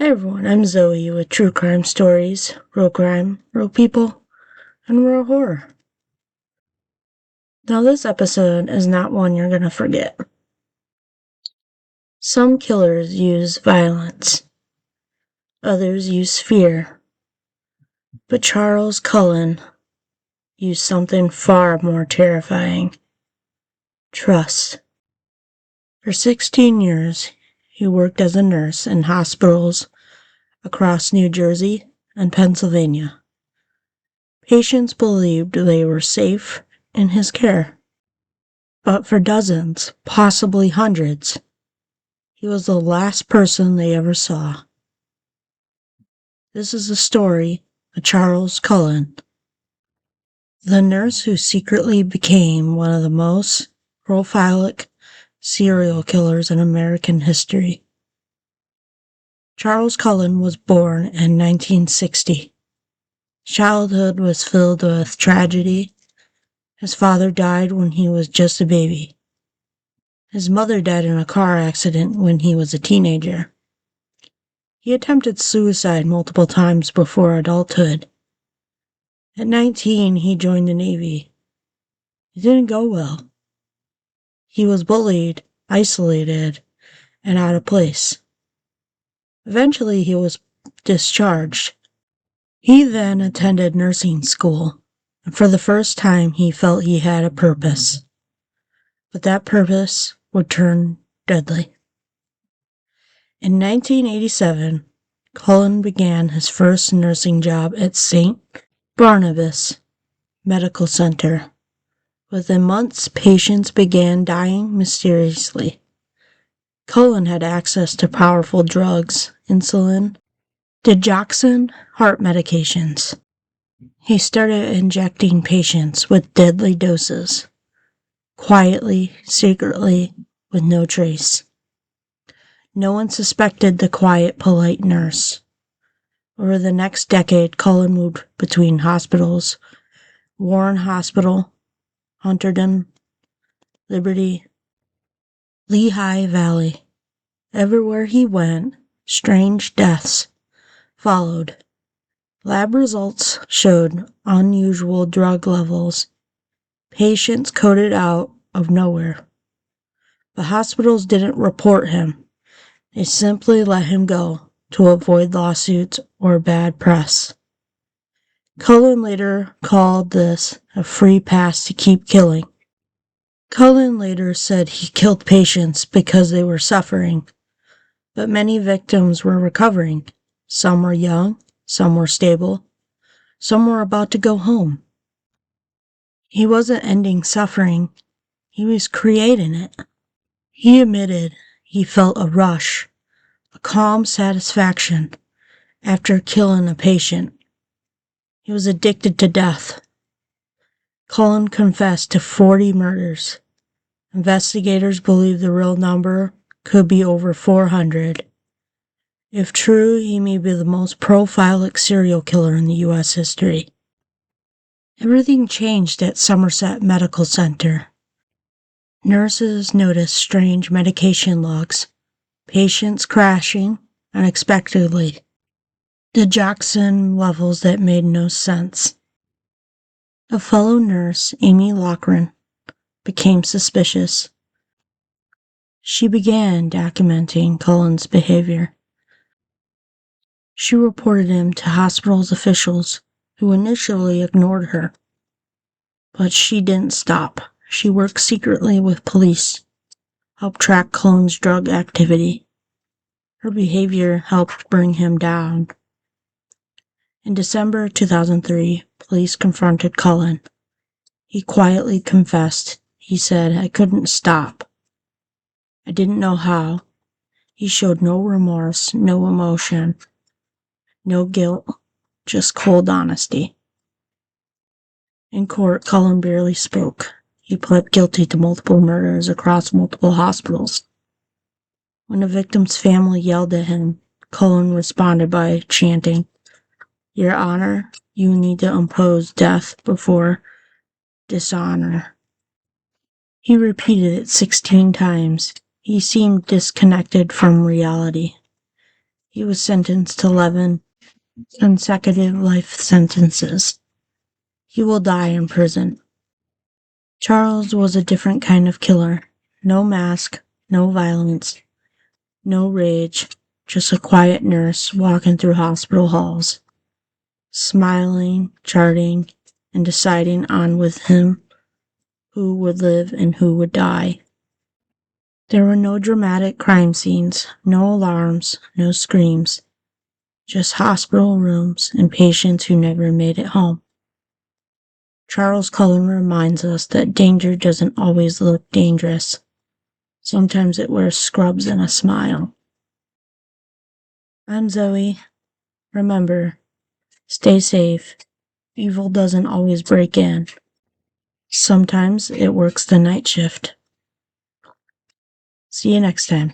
Hey everyone, I'm Zoe with True Crime Stories, Real Crime, Real People, and Real Horror. Now, this episode is not one you're gonna forget. Some killers use violence, others use fear, but Charles Cullen used something far more terrifying: trust. For 16 years, he worked as a nurse in hospitals across New Jersey and Pennsylvania. Patients believed they were safe in his care. But for dozens, possibly hundreds, he was the last person they ever saw. This is the story of Charles Cullen, the nurse who secretly became one of the most prolific serial killers in American history. Charles Cullen was born in 1960. Childhood was filled with tragedy. His father died when he was just a baby. His mother died in a car accident when he was a teenager. He attempted suicide multiple times before adulthood. At 19, he joined the Navy. It didn't go well. He was bullied, isolated, and out of place. Eventually, he was discharged. He then attended nursing school, and for the first time, he felt he had a purpose. But that purpose would turn deadly. In 1987, Cullen began his first nursing job at St. Barnabas Medical Center. Within months, patients began dying mysteriously. Cullen had access to powerful drugs, insulin, digoxin, heart medications. He started injecting patients with deadly doses, quietly, secretly, with no trace. No one suspected the quiet, polite nurse. Over the next decade, Cullen moved between hospitals: Warren Hospital, Hunterdon, Liberty, Lehigh Valley. Everywhere he went, strange deaths followed. Lab results showed unusual drug levels. Patients coded out of nowhere. The hospitals didn't report him. They simply let him go to avoid lawsuits or bad press. Cullen later called this a free pass to keep killing. Cullen later said he killed patients because they were suffering, but many victims were recovering. Some were young, some were stable, some were about to go home. He wasn't ending suffering, he was creating it. He admitted he felt a rush, a calm satisfaction after killing a patient. He was addicted to death. Cullen confessed to 40 murders. Investigators believe the real number could be over 400. If true, he may be the most prolific serial killer in the U.S. history. Everything changed at Somerset Medical Center. Nurses noticed strange medication logs, patients crashing unexpectedly, digoxin levels that made no sense. A fellow nurse, Amy Loughran, became suspicious. She began documenting Cullen's behavior. She reported him to hospital's officials, who initially ignored her. But she didn't stop. She worked secretly with police, helped track Cullen's drug activity. Her behavior helped bring him down. In December 2003, police confronted Cullen. He quietly confessed. He said, "I couldn't stop. I didn't know how." He showed no remorse, no emotion, no guilt, just cold honesty. In court, Cullen barely spoke. He pled guilty to multiple murders across multiple hospitals. When the victim's family yelled at him, Cullen responded by chanting, "Your Honor, you need to impose death before dishonor." He repeated it 16 times. He seemed disconnected from reality. He was sentenced to 11 consecutive life sentences. He will die in prison. Charles was a different kind of killer. No mask, no violence, no rage, just a quiet nurse walking through hospital halls, smiling, charting, and deciding on with him who would live and who would die. There were no dramatic crime scenes, no alarms, no screams, just hospital rooms and patients who never made it home. Charles Cullen reminds us that danger doesn't always look dangerous. Sometimes it wears scrubs and a smile. I'm Zoe. Remember, stay safe. Evil doesn't always break in. Sometimes it works the night shift. See you next time.